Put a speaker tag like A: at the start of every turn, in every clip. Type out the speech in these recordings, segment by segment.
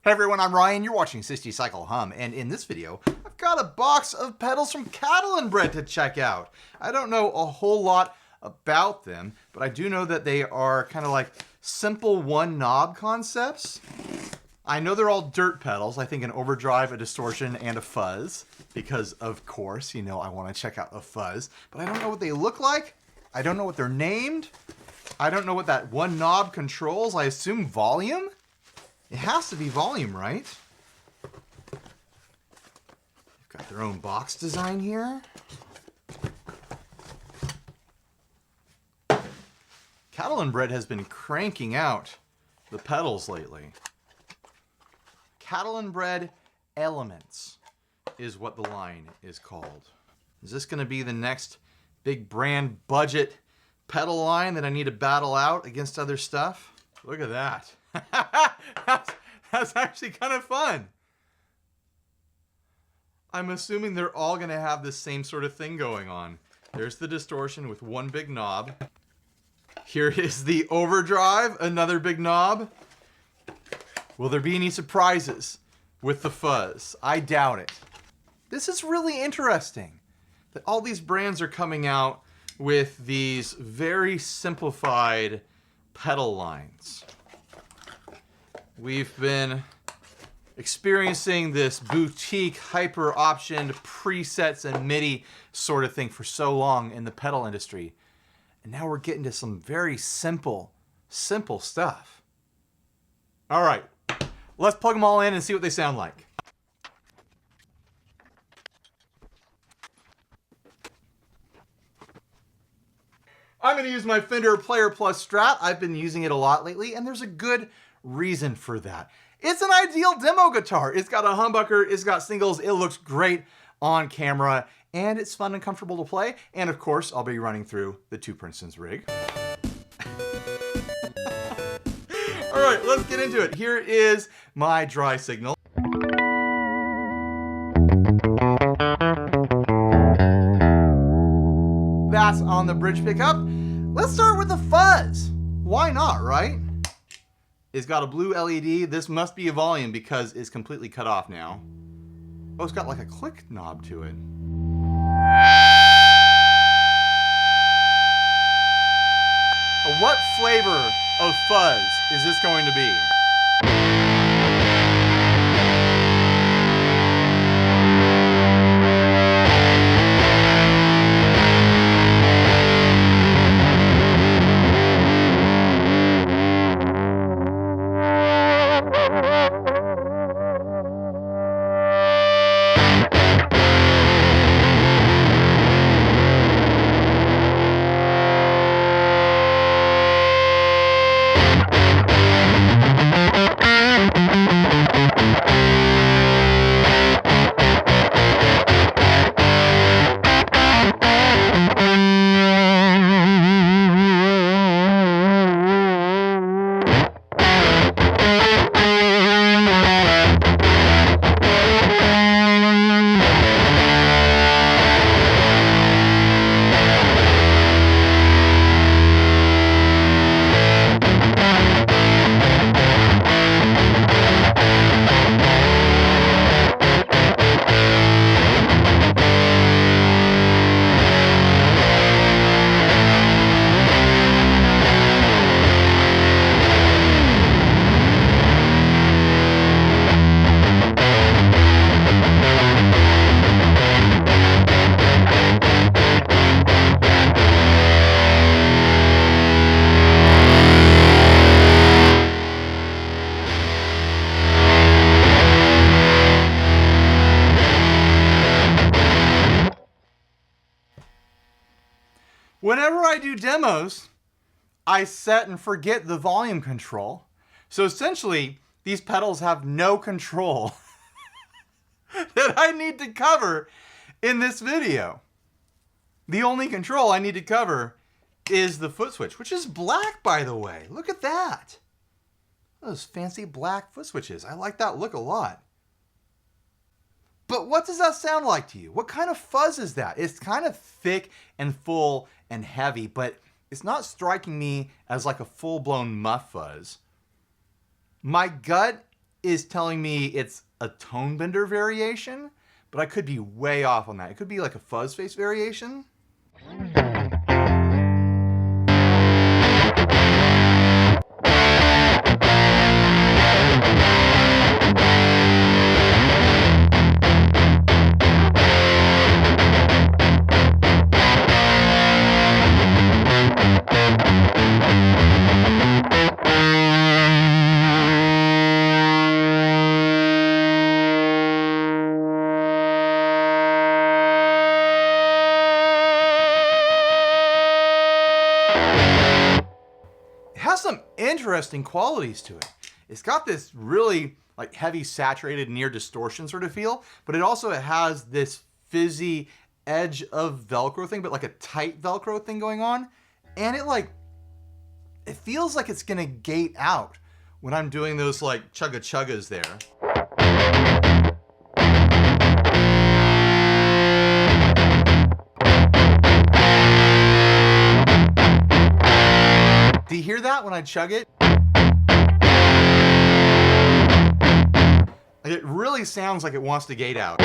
A: Hey everyone, I'm Ryan, you're watching 60 Cycle Hum, and in this video, I've got a box of pedals from Catalinbread to check out. I don't know a whole lot about them, but I do know that they are kind of like simple one knob concepts. I know they're all dirt pedals, I think an overdrive, a distortion, and a fuzz, because of course, you know, I want to check out a fuzz, but I don't know what they look like, I don't know what they're named, I don't know what that one knob controls. I assume volume? It has to be volume, right? They've got their own box design here. Catalinbread has been cranking out the pedals lately. Catalinbread Elements is what the line is called. Is this going to be the next big brand budget pedal line that I need to battle out against other stuff? Look at that. That's actually kind of fun. I'm assuming they're all going to have the same sort of thing going on. There's the distortion with one big knob. Here is the overdrive, another big knob. Will there be any surprises with the fuzz? I doubt it. This is really interesting that all these brands are coming out with these very simplified pedal lines. We've been experiencing this boutique, hyper-optioned presets and MIDI sort of thing for so long in the pedal industry. And now we're getting to some very simple stuff. All right, let's plug them all in and see what they sound like. I'm going to use my Fender Player Plus Strat. I've been using it a lot lately, and there's a good reason for that. It's an ideal demo guitar. It's got a humbucker, it's got singles, it looks great on camera, and it's fun and comfortable to play. And of course, I'll be running through the Two Princeton's rig. All right, let's get into it. Here is my dry signal. That's on the bridge pickup. Let's start with the fuzz. Why not, right? It's got a blue LED. This must be a volume because it's completely cut off now. Oh, it's got like a click knob to it. What flavor of fuzz is this going to be? Whenever I do demos, I set and forget the volume control. So essentially, these pedals have no control that I need to cover in this video. The only control I need to cover is the foot switch, which is black, by the way. Look at that. Those fancy black foot switches. I like that look a lot. But what does that sound like to you? What kind of fuzz is that? It's kind of thick and full and heavy, but it's not striking me as like a full-blown muff fuzz. My gut is telling me it's a tone bender variation, but I could be way off on that. It could be like a fuzz face variation. Has some interesting qualities to it. It's got this really like heavy saturated near distortion sort of feel, but it also has this fizzy edge of Velcro thing, but like a tight Velcro thing going on. And it feels like it's gonna gate out when I'm doing those like chugga chuggas there. Do you hear that when I chug it? It really sounds like it wants to gate out.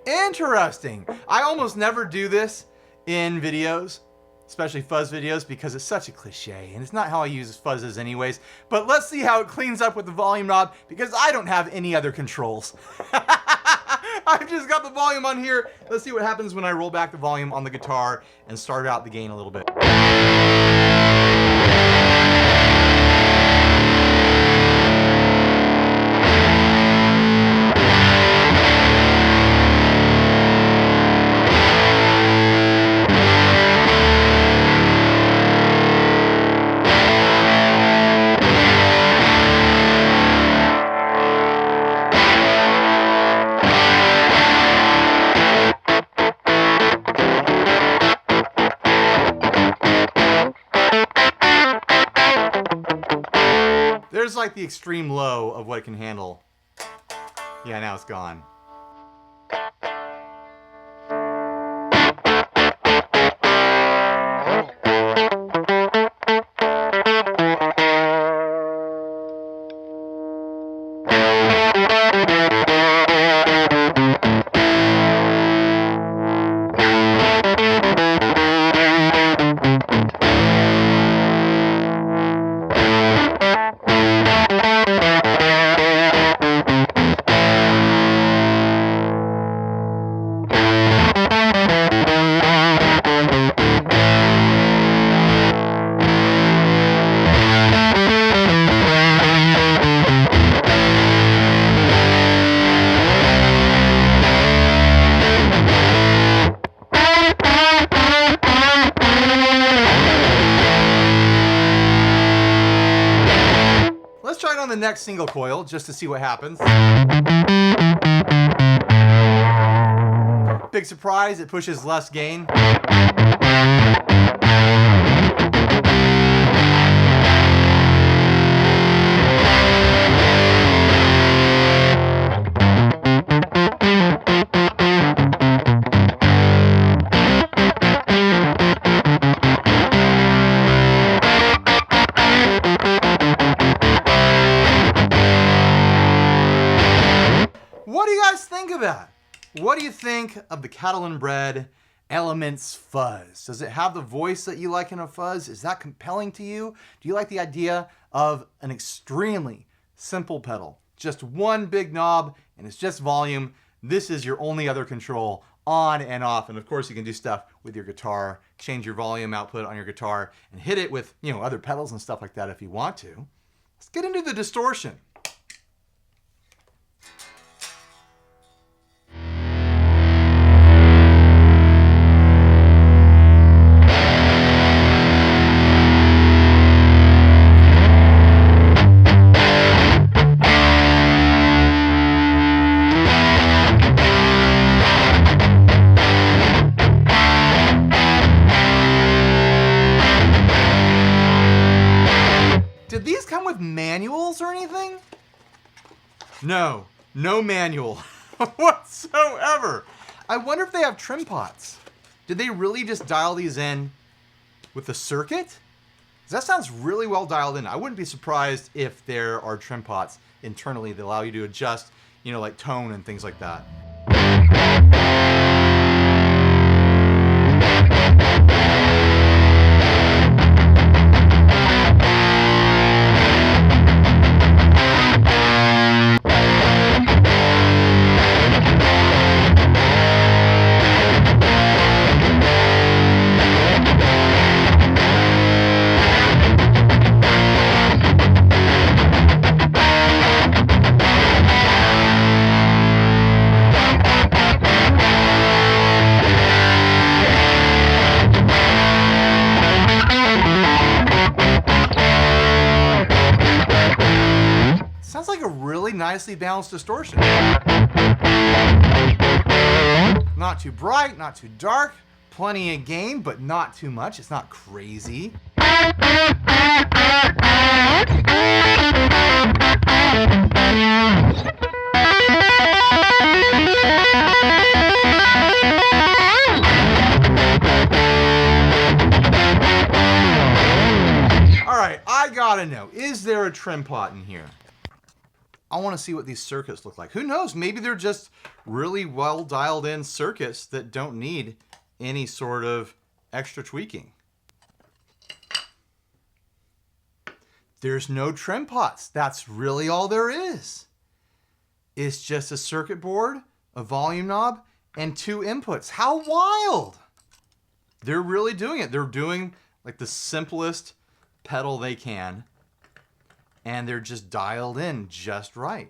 A: Interesting. I almost never do this in videos, especially fuzz videos, because it's such a cliche and it's not how I use fuzzes anyways. But let's see how it cleans up with the volume knob, because I don't have any other controls. I've just got the volume on here. Let's see what happens when I roll back the volume on the guitar and start out the gain a little bit. There's like the extreme low of what it can handle. Yeah, now it's gone. Let's try it on the next single coil just to see what happens. Big surprise, it pushes less gain. What do you guys think of that? What do you think of the Catalinbread Elements Fuzz? Does it have the voice that you like in a fuzz? Is that compelling to you? Do you like the idea of an extremely simple pedal? Just one big knob and it's just volume. This is your only other control on and off. And of course you can do stuff with your guitar, change your volume output on your guitar and hit it with, other pedals and stuff like that if you want to. Let's get into the distortion. Did these come with manuals or anything? No, no manual whatsoever. I wonder if they have trim pots. Did they really just dial these in with the circuit? That sounds really well dialed in. I wouldn't be surprised if there are trim pots internally that allow you to adjust, you know, like tone and things like that. Sounds like a really nicely balanced distortion. Not too bright, not too dark, plenty of gain, but not too much. It's not crazy. All right, I gotta know, is there a trim pot in here? I want to see what these circuits look like. Who knows? Maybe they're just really well dialed in circuits that don't need any sort of extra tweaking. There's no trim pots. That's really all there is. It's just a circuit board, a volume knob, and 2 inputs. How wild! They're really doing it. They're doing like the simplest pedal they can. And they're just dialed in just right.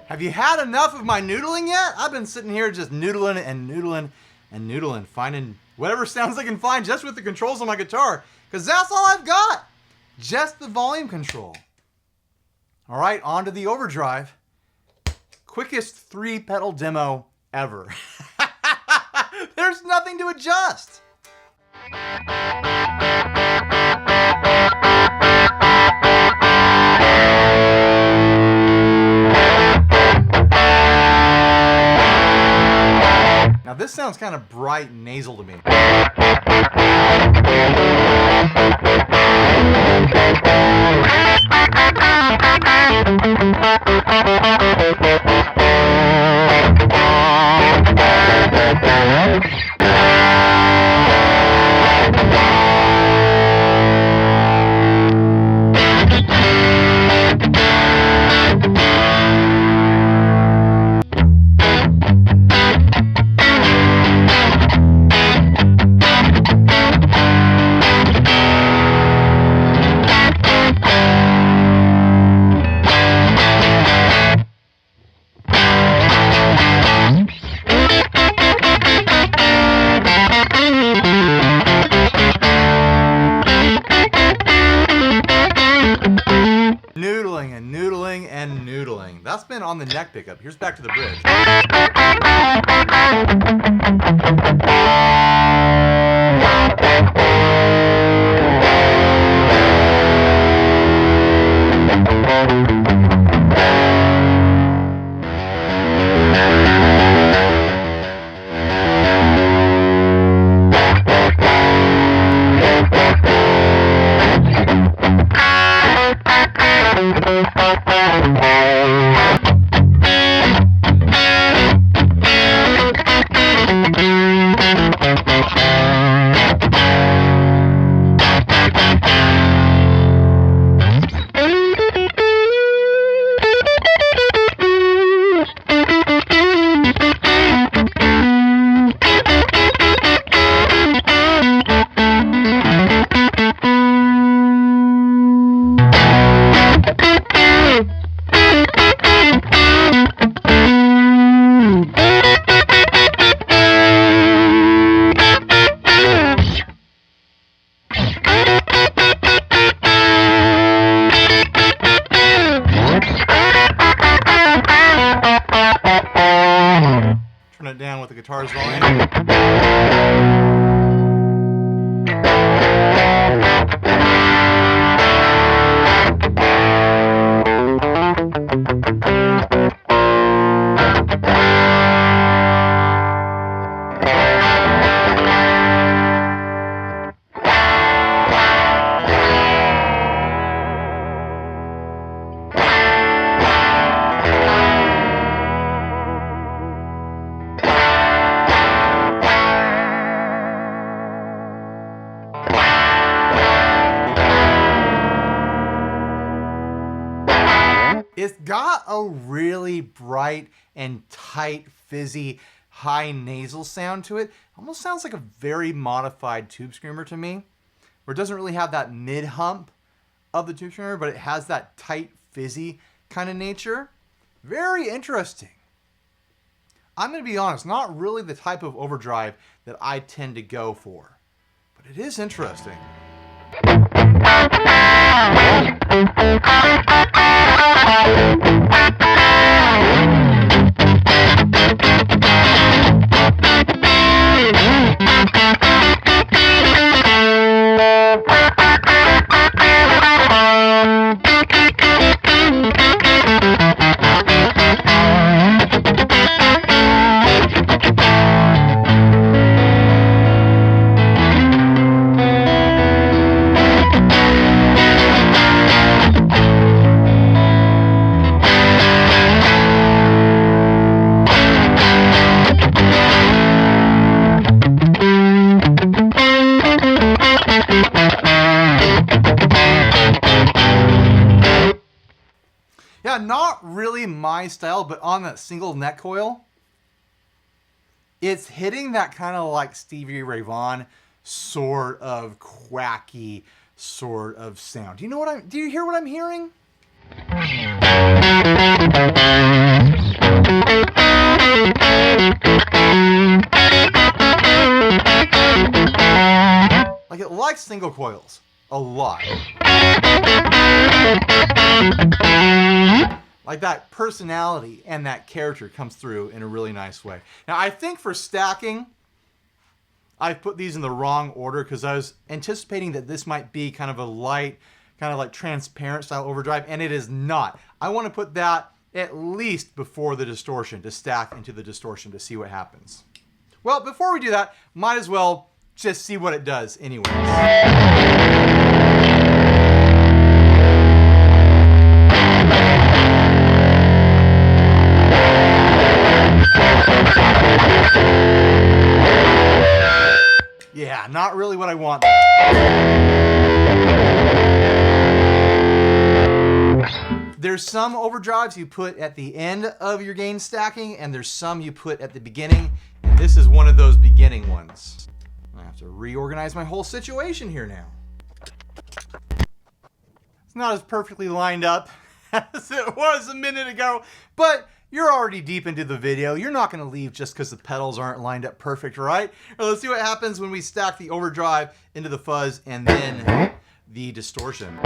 A: Have you had enough of my noodling yet? I've been sitting here just noodling and noodling and noodling, finding whatever sounds I can find just with the controls on my guitar, because that's all I've got. Just the volume control. All right, on to the overdrive. Quickest 3-pedal demo ever. There's nothing to adjust. Now this sounds kind of bright and nasal to me. Noodling and noodling and noodling. That's been on the neck pickup. Here's back to the bridge. Turn it down with the guitar's volume. It's got a really bright and tight, fizzy, high nasal sound to it. Almost sounds like a very modified tube screamer to me, where it doesn't really have that mid-hump of the tube screamer, but it has that tight, fizzy kind of nature. Very interesting. I'm going to be honest, not really the type of overdrive that I tend to go for, but it is interesting. Yeah, not really my style, but on that single neck coil, it's hitting that kind of like Stevie Ray Vaughan sort of quacky sort of sound. Do you hear what I'm hearing? Like it likes single coils a lot. Like that personality and that character comes through in a really nice way. Now I think for stacking, I've put these in the wrong order because I was anticipating that this might be kind of a light, kind of like transparent style overdrive, and it is not. I want to put that at least before the distortion to stack into the distortion to see what happens. Well, before we do that, might as well just see what it does anyways. Yeah, not really what I want there. There's some overdrives you put at the end of your gain stacking, and there's some you put at the beginning, and this is one of those beginning ones. I have to reorganize my whole situation here now. It's not as perfectly lined up as it was a minute ago, but you're already deep into the video. You're not going to leave just because the pedals aren't lined up perfect, right? Well, let's see what happens when we stack the overdrive into the fuzz and then the distortion.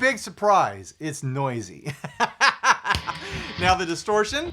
A: big surprise, it's noisy. Now the distortion.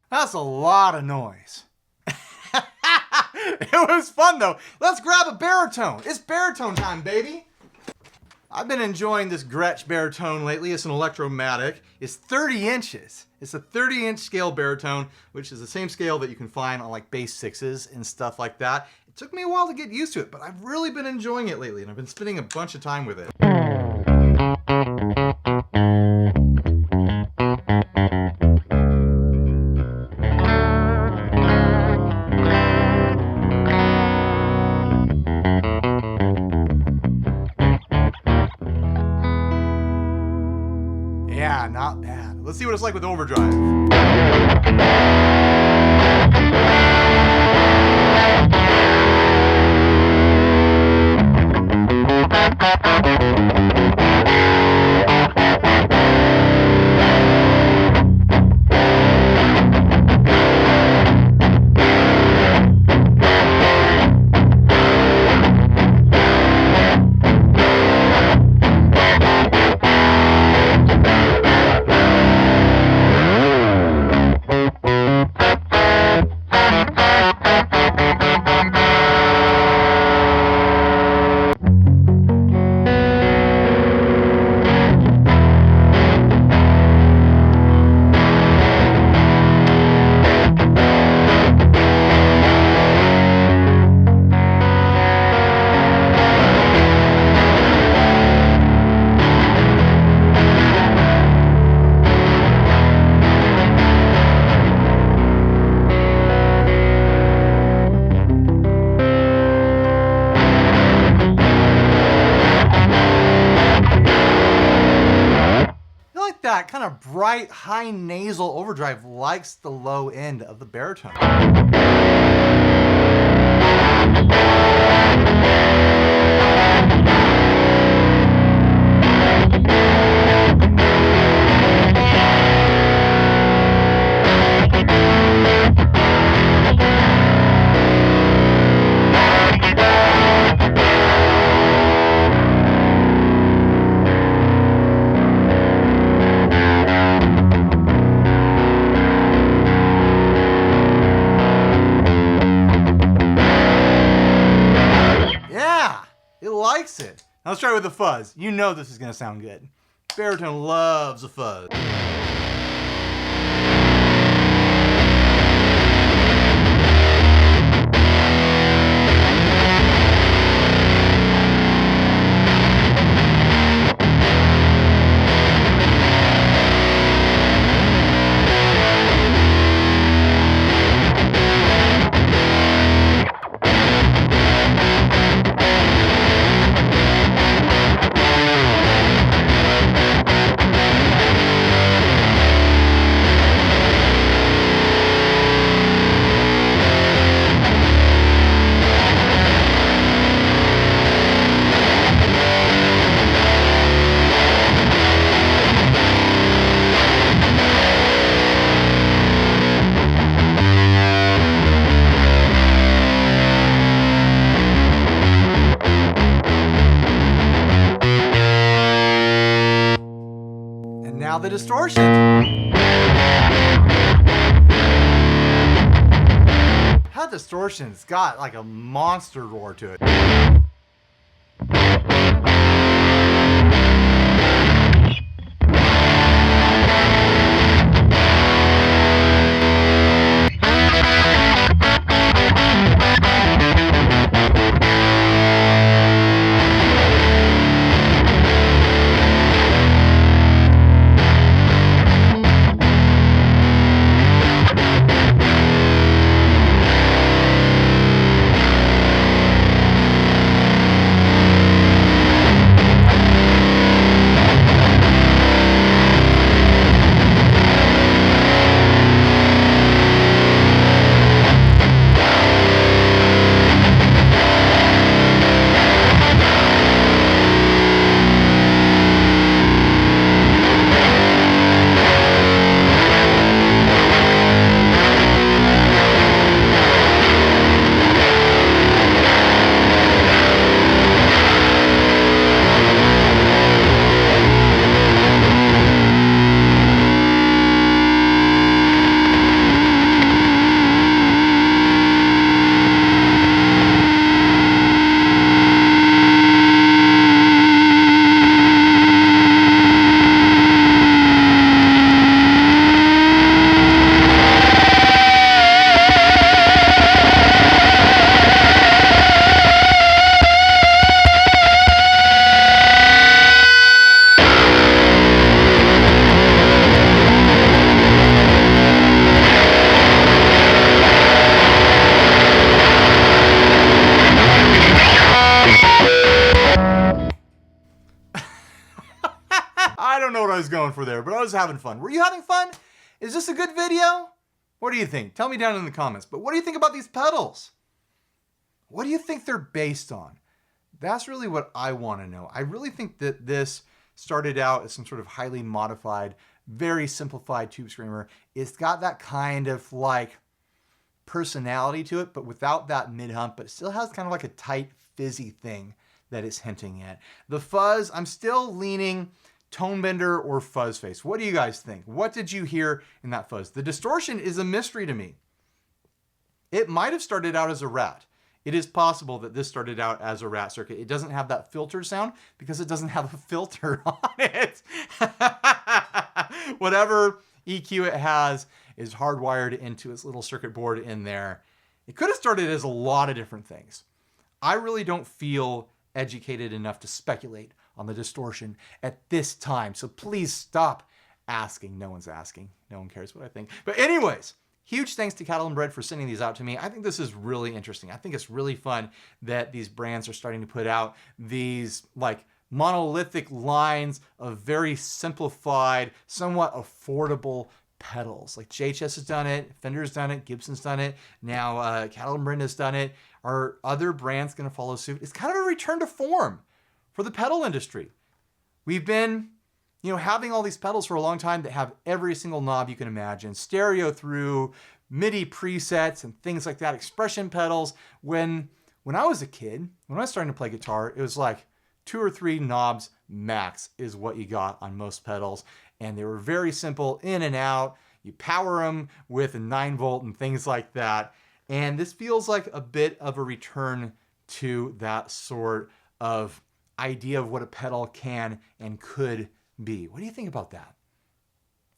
A: That's a lot of noise. It was fun though. Let's grab a baritone. It's baritone time, baby. I've been enjoying this Gretsch baritone lately. It's an electromatic. It's 30 inches. It's a 30-inch scale baritone, which is the same scale that you can find on like bass sixes and stuff like that. It took me a while to get used to it, but I've really been enjoying it lately, and I've been spending a bunch of time with it. Yeah, not bad. Let's see what it's like with overdrive. That kind of bright, high nasal overdrive likes the low end of the baritone. Likes it. Now let's try with the fuzz. You know this is going to sound good. Baritone loves a fuzz. And now the distortion. That distortion's got like a monster roar to it. I don't know what I was going for there, but I was having fun. Were you having fun? Is this a good video? What do you think? Tell me down in the comments. But what do you think about these pedals? What do you think they're based on? That's really what I want to know. I really think that this started out as some sort of highly modified, very simplified tube screamer. It's got that kind of like personality to it, but without that mid hump, but it still has kind of like a tight, fizzy thing that it's hinting at. The fuzz, I'm still leaning tone bender or fuzz face. What do you guys think? What did you hear in that fuzz? The distortion is a mystery to me. It might have started out as a rat. It is possible that this started out as a rat circuit. It doesn't have that filter sound because it doesn't have a filter on it. Whatever EQ it has is hardwired into its little circuit board in there. It could have started as a lot of different things. I really don't feel educated enough to speculate on the distortion at this time. So please stop asking. No one's asking. No one cares what I think. But anyways, huge thanks to Catalinbread for sending these out to me. I think this is really interesting. I think it's really fun that these brands are starting to put out these like monolithic lines of very simplified, somewhat affordable pedals. Like JHS has done it, Fender's done it, Gibson's done it, now Catalan has done it. Are other brands going to follow suit? It's kind of a return to form for the pedal industry. We've been, having all these pedals for a long time that have every single knob you can imagine, stereo through, MIDI presets and things like that, expression pedals. When I was a kid, when I was starting to play guitar, it was like 2 or 3 knobs max is what you got on most pedals. And they were very simple, in and out. You power them with a 9-volt and things like that. And this feels like a bit of a return to that sort of idea of what a pedal can and could be. What do you think about that?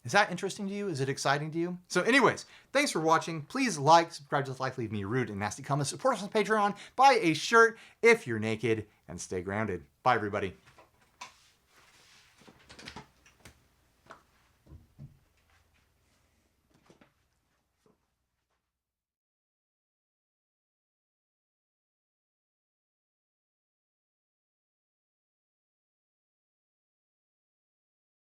A: Is that interesting to you? Is it exciting to you? So anyways, thanks for watching. Please like, subscribe, dislike, leave me rude and nasty comments. Support us on Patreon. Buy a shirt if you're naked and stay grounded. Bye, everybody.